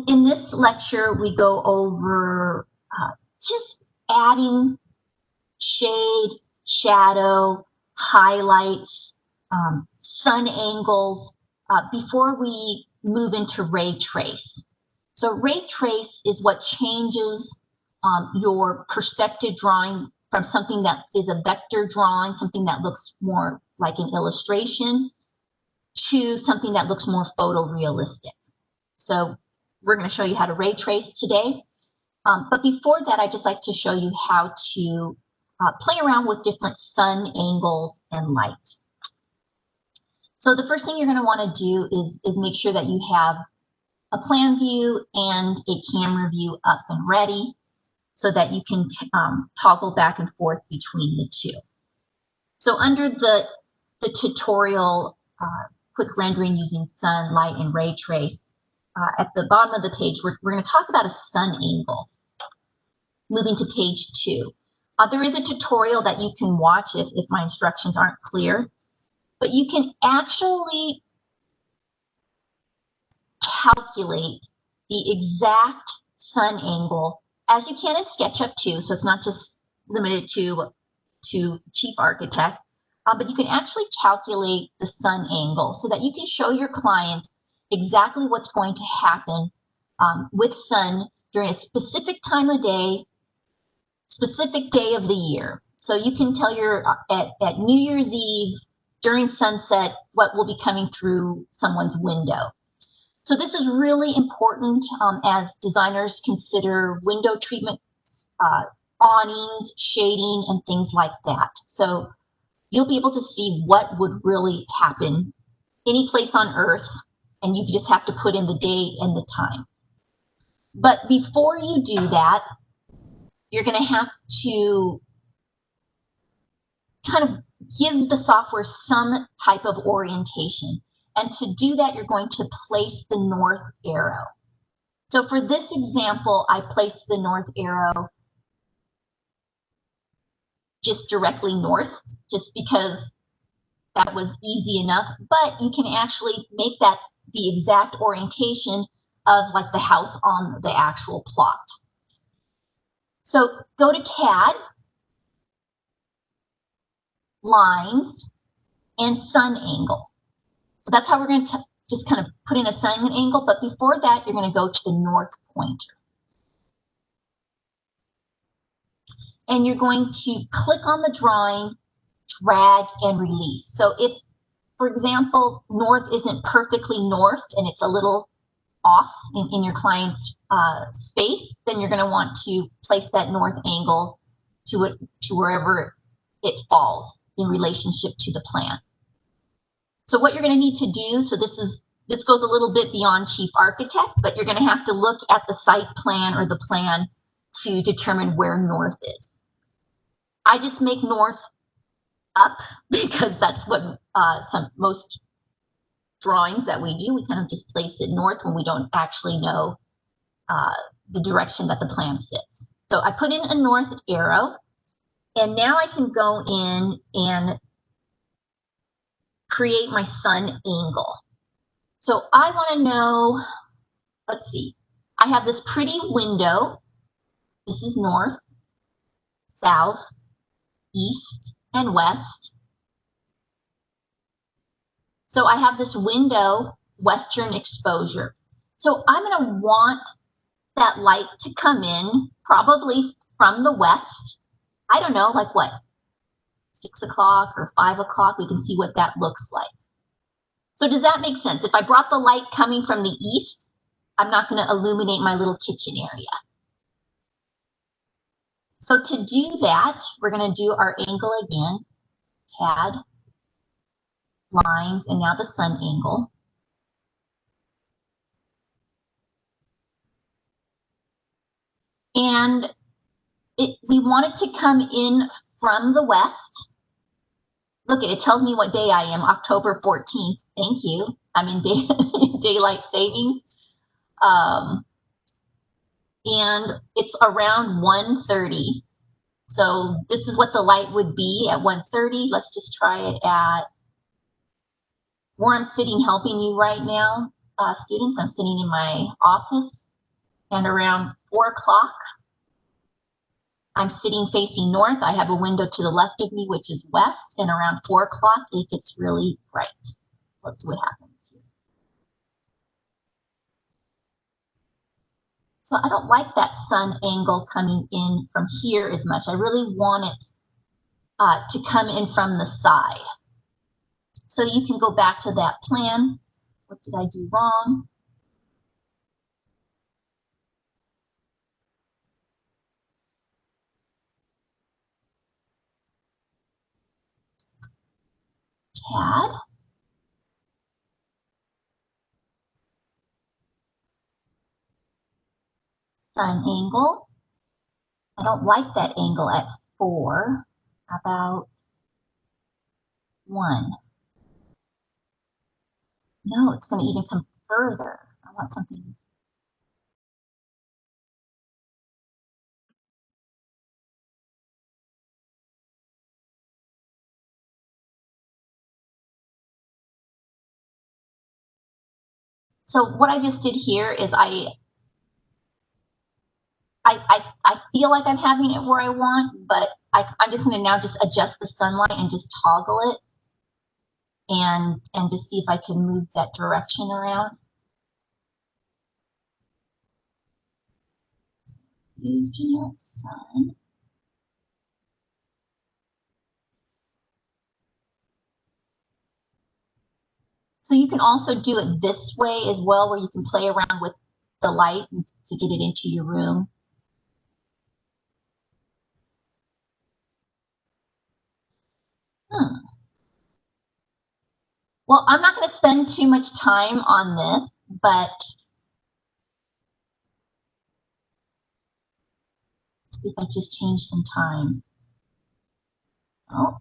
in this lecture, we go over just adding shade, shadow, highlights, sun angles before we move into ray trace. So ray trace is what changes your perspective drawing from something that is a vector drawing, something that looks more like an illustration, to something that looks more photorealistic. So we're going to show you how to ray trace today. But before that, I'd just like to show you how to play around with different sun angles and light. So the first thing you're going to want to do is make sure that you have a plan view and a camera view up and ready so that you can toggle back and forth between the two. So under the tutorial, quick rendering using sun, light, and ray trace, at the bottom of the page, we're going to talk about a sun angle. Moving to page 2. There is a tutorial that you can watch if my instructions aren't clear, but you can actually calculate the exact sun angle as you can in SketchUp too, so it's not just limited to Chief Architect, but you can actually calculate the sun angle so that you can show your clients exactly what's going to happen with sun during a specific time of day, specific day of the year. So you can tell at New Year's Eve during sunset what will be coming through someone's window. So this is really important as designers consider window treatments, awnings, shading, and things like that. So you'll be able to see what would really happen any place on Earth, and you just have to put in the date and the time. But before you do that, you're going to have to kind of give the software some type of orientation. And to do that, you're going to place the north arrow. So for this example, I placed the north arrow just directly north, just because that was easy enough. But you can actually make that the exact orientation of like the house on the actual plot. So go to CAD, lines, and sun angle. So that's how we're going to just kind of put in a sun angle, but before that, you're going to go to the north pointer. And you're going to click on the drawing, drag, and release. So if, for example, north isn't perfectly north and it's a little off in your client's space, then you're going to want to place that north angle to wherever it falls in relationship to the plan. So what you're going to need to do, so this goes a little bit beyond Chief Architect, but you're going to have to look at the site plan or the plan to determine where north is. I just make north up because that's what most drawings that we do, we kind of just place it north when we don't actually know the direction that the plan sits. So I put in a north arrow, and now I can go in and create my sun angle. So I want to know, let's see, I have this pretty window. This is north, south, east, and west. So I have this window, western exposure. So I'm going to want that light to come in probably from the west. I don't know, like what, 6 o'clock or 5 o'clock? We can see what that looks like. So does that make sense? If I brought the light coming from the east, I'm not going to illuminate my little kitchen area. So to do that, we're going to do our angle again, CAD, lines, and now the sun angle. And we want it to come in from the west. Look, it tells me what day I am, October 14th. Thank you. I'm in daylight savings. And it's around 1:30. So this is what the light would be at 1:30. Let's just try it at where I'm sitting helping you right now. students. I'm sitting in my office, and around 4 o'clock, I'm sitting facing north. I have a window to the left of me, which is west, and around 4 o'clock, it gets really bright. Let's see what happens here. So I don't like that sun angle coming in from here as much. I really want it to come in from the side. So you can go back to that plan. What did I do wrong? CAD. Sun angle. I don't like that angle at 4. How about 1? No, it's going to even come further. I want something. So what I just did here is I feel like I'm having it where I want, but I'm just going to now just adjust the sunlight and just toggle it and just see if I can move that direction around. Use generic sun. So you can also do it this way as well, where you can play around with the light to get it into your room. Well, I'm not going to spend too much time on this, but let's see if I just change some times. Oh.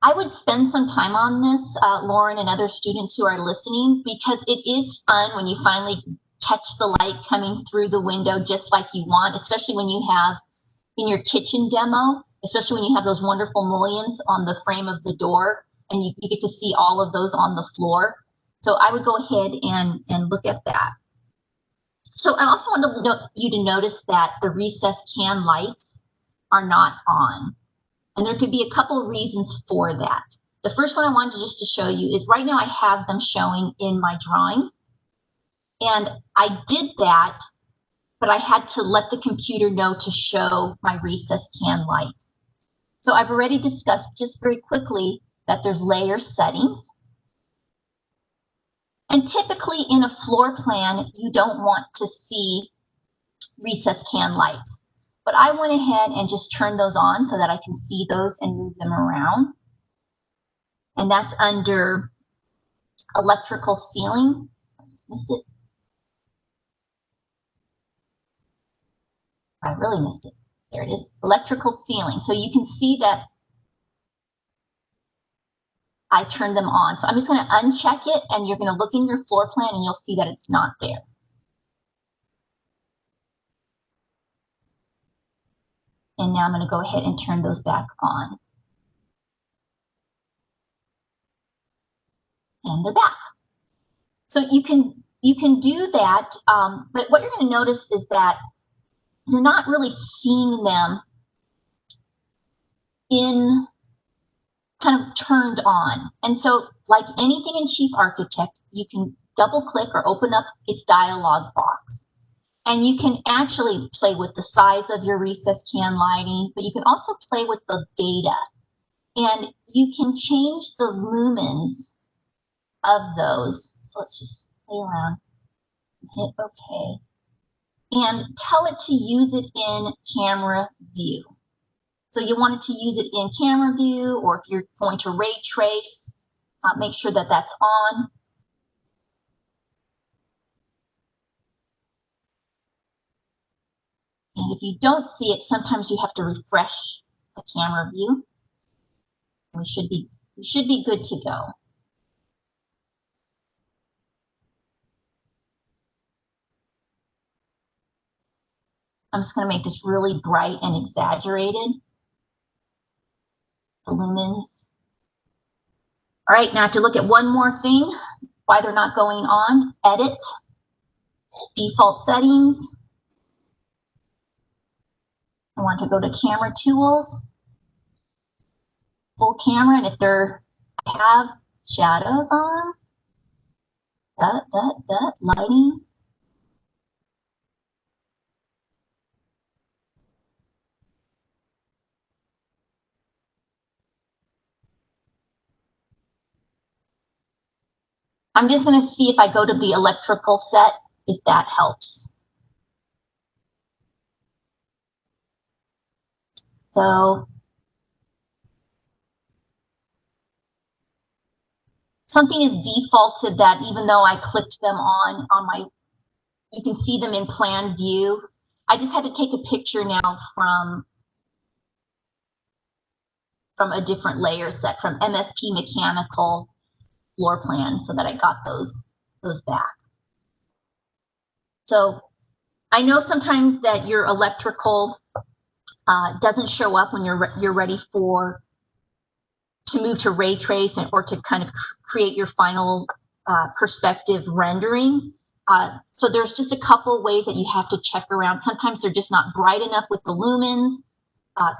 I would spend some time on this, Lauren and other students who are listening, because it is fun when you finally catch the light coming through the window just like you want, especially when you have in your kitchen demo, especially when you have those wonderful mullions on the frame of the door and you get to see all of those on the floor. So I would go ahead and look at that. So I also want you to notice that the recess can lights are not on. And there could be a couple of reasons for that. The first one I wanted just to show you is right now I have them showing in my drawing. And I did that, but I had to let the computer know to show my recess can lights. So I've already discussed just very quickly that there's layer settings. And typically in a floor plan, you don't want to see recess can lights. But I went ahead and just turned those on so that I can see those and move them around. And that's under electrical ceiling. I just missed it. I really missed it. There it is, electrical ceiling. So you can see that I turned them on. So I'm just going to uncheck it, and you're going to look in your floor plan and you'll see that it's not there. And now I'm going to go ahead and turn those back on. And they're back. So you can do that, but what you're going to notice is that you're not really seeing them in kind of turned on. And so like anything in Chief Architect, you can double click or open up its dialog box. And you can actually play with the size of your recess can lighting, but you can also play with the data. And you can change the lumens of those. So let's just play around and hit OK. And tell it to use it in camera view. So you want it to use it in camera view, or if you're going to ray trace, make sure that that's on. And if you don't see it, sometimes you have to refresh the camera view. We should be good to go. I'm just going to make this really bright and exaggerated. the lumens. All right, now I have to look at one more thing, why they're not going on. Edit, default settings. I want to go to camera tools, full camera, and if I have shadows on, lighting. I'm just going to see if I go to the electrical set, if that helps. So something is defaulted that even though I clicked them on my, you can see them in plan view. I just had to take a picture now from a different layer set, from MFP mechanical floor plan, so that I got those back. So I know sometimes that your electrical doesn't show up when you're ready to move to ray trace or to kind of create your final perspective rendering. So there's just a couple ways that you have to check around. Sometimes they're just not bright enough with the lumens.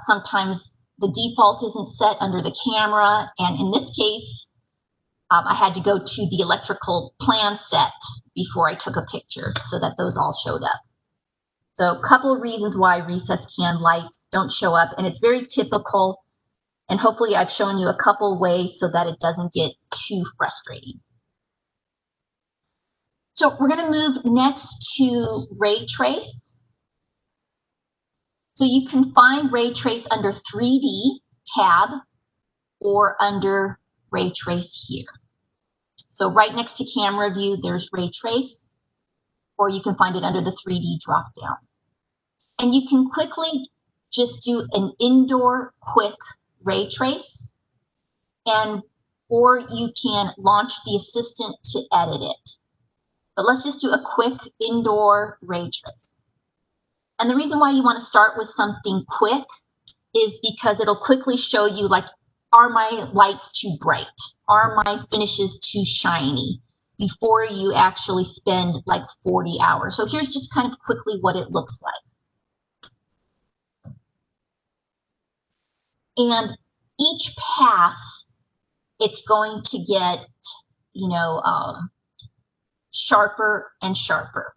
Sometimes the default isn't set under the camera. And in this case, I had to go to the electrical plan set before I took a picture so that those all showed up. So a couple of reasons why recessed can lights don't show up, and it's very typical. And hopefully I've shown you a couple ways so that it doesn't get too frustrating. So we're going to move next to ray trace. So you can find ray trace under 3D tab or under ray trace here. So right next to camera view, there's ray trace, or you can find it under the 3D drop down. And you can quickly just do an indoor quick ray trace, or you can launch the assistant to edit it. But let's just do a quick indoor ray trace. And the reason why you want to start with something quick is because it'll quickly show you, like, are my lights too bright? Are my finishes too shiny? Before you actually spend like 40 hours. So here's just kind of quickly what it looks like. And each pass, it's going to get, sharper and sharper.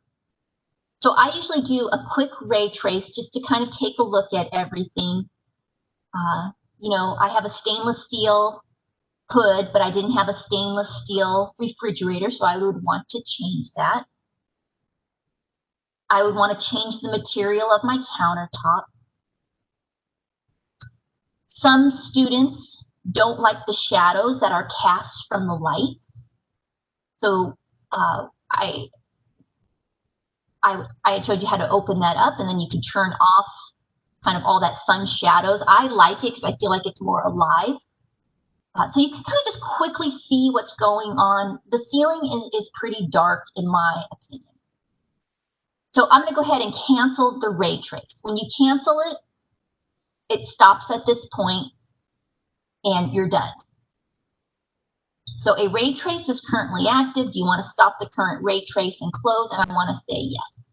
So I usually do a quick ray trace just to kind of take a look at everything. I have a stainless steel hood, but I didn't have a stainless steel refrigerator, so I would want to change that. I would want to change the material of my countertop. Some students don't like the shadows that are cast from the lights. So I showed you how to open that up, and then you can turn off kind of all that fun shadows. I like it because I feel like it's more alive. So you can kind of just quickly see what's going on. The ceiling is pretty dark in my opinion. So I'm going to go ahead and cancel the ray trace. When you cancel it, it stops at this point and you're done. So a ray trace is currently active. Do you want to stop the current ray trace and close? And I want to say yes.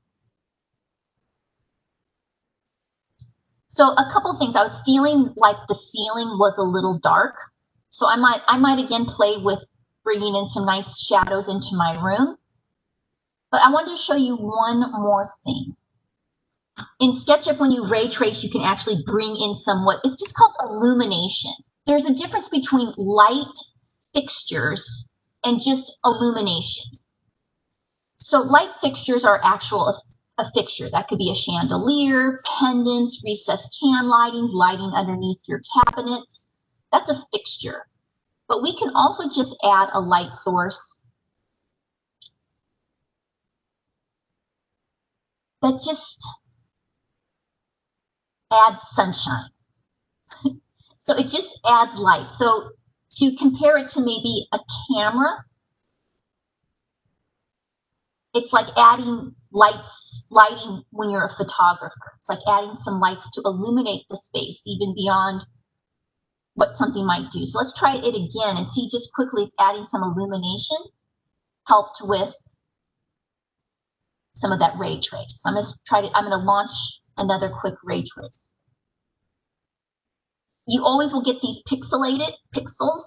So a couple things. I was feeling like the ceiling was a little dark. So I might again play with bringing in some nice shadows into my room. But I wanted to show you one more thing. In SketchUp, when you ray trace, you can actually bring in it's just called illumination. There's a difference between light fixtures and just illumination. So light fixtures are a fixture. That could be a chandelier, pendants, recessed can lightings, lighting underneath your cabinets. That's a fixture. But we can also just add a light source that just adds sunshine. So it just adds light. So to compare it to maybe a camera, it's like adding lighting when you're a photographer. It's like adding some lights to illuminate the space, even beyond what something might do. So let's try it again and see just quickly if adding some illumination helped with some of that ray trace. So I'm going to launch another quick ray trace. You always will get these pixelated pixels,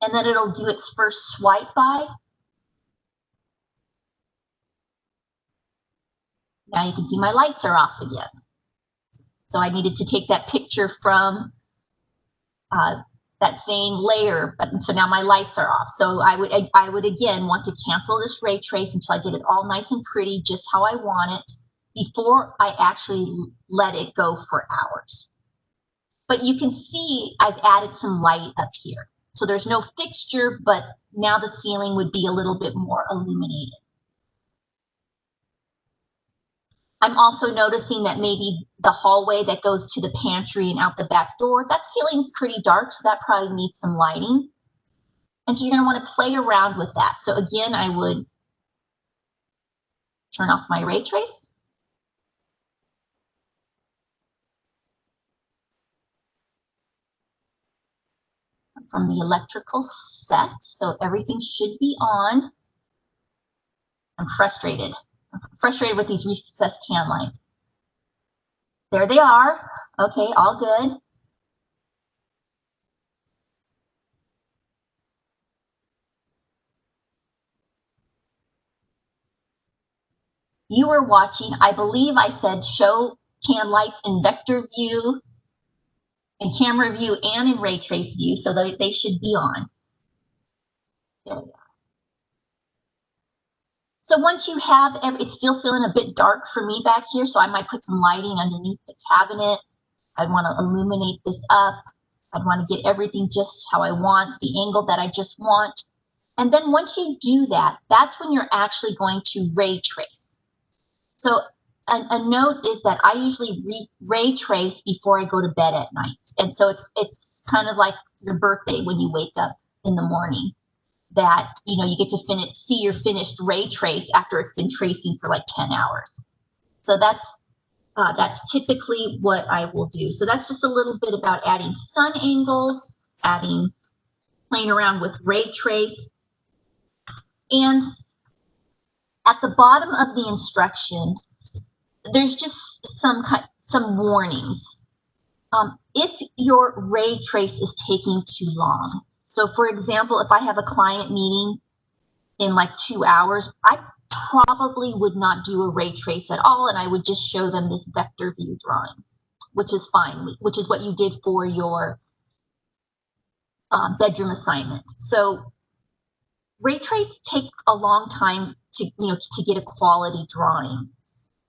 and then it'll do its first swipe by. Now you can see my lights are off again. So I needed to take that picture from that same layer, but so now my lights are off. So I would again want to cancel this ray trace until I get it all nice and pretty, just how I want it, before I actually let it go for hours. But you can see I've added some light up here. So there's no fixture, but now the ceiling would be a little bit more illuminated. I'm also noticing that maybe the hallway that goes to the pantry and out the back door, that's feeling pretty dark, so that probably needs some lighting. And so you're going to want to play around with that. So again, I would turn off my ray trace. From the electrical set, so everything should be on. I'm frustrated. I'm frustrated with these recessed can lights. There they are. Okay, all good. You were watching, I believe I said show can lights in vector view, in camera view, and in ray trace view, so that they should be on. There we are. So once you have, it's still feeling a bit dark for me back here, so I might put some lighting underneath the cabinet. I'd want to illuminate this up. I'd want to get everything just how I want, the angle that I just want. And then once you do that, that's when you're actually going to ray trace. So a note is that I usually ray trace before I go to bed at night. And so it's kind of like your birthday when you wake up in the morning, that you get to see your finished ray trace after it's been tracing for like 10 hours. So that's typically what I will do. So that's just a little bit about adding sun angles, playing around with ray trace. And at the bottom of the instruction, there's just some warnings. If your ray trace is taking too long, so for example, if I have a client meeting in like 2 hours, I probably would not do a ray trace at all, and I would just show them this vector view drawing, which is fine, which is what you did for your bedroom assignment. So ray trace take a long time to get a quality drawing.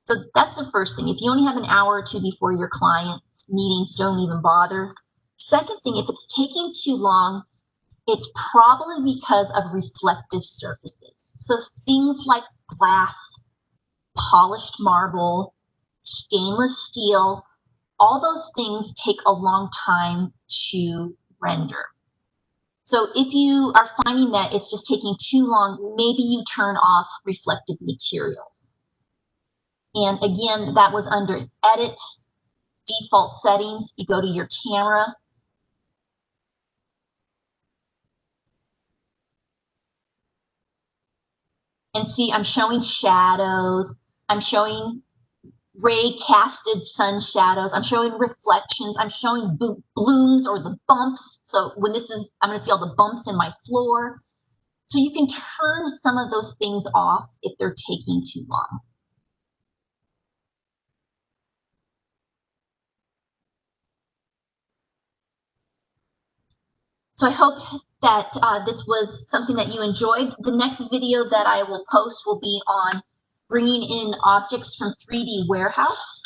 So that's the first thing. If you only have an hour or two before your client's meetings, don't even bother. Second thing, if it's taking too long, it's probably because of reflective surfaces. So things like glass, polished marble, stainless steel, all those things take a long time to render. So if you are finding that it's just taking too long, maybe you turn off reflective materials. And again, that was under Edit, Default Settings. You go to your camera. And see, I'm showing shadows. I'm showing ray casted sun shadows. I'm showing reflections. I'm showing blooms or the bumps. So when I'm going to see all the bumps in my floor. So you can turn some of those things off if they're taking too long. So I hope that this was something that you enjoyed. The next video that I will post will be on bringing in objects from 3D Warehouse.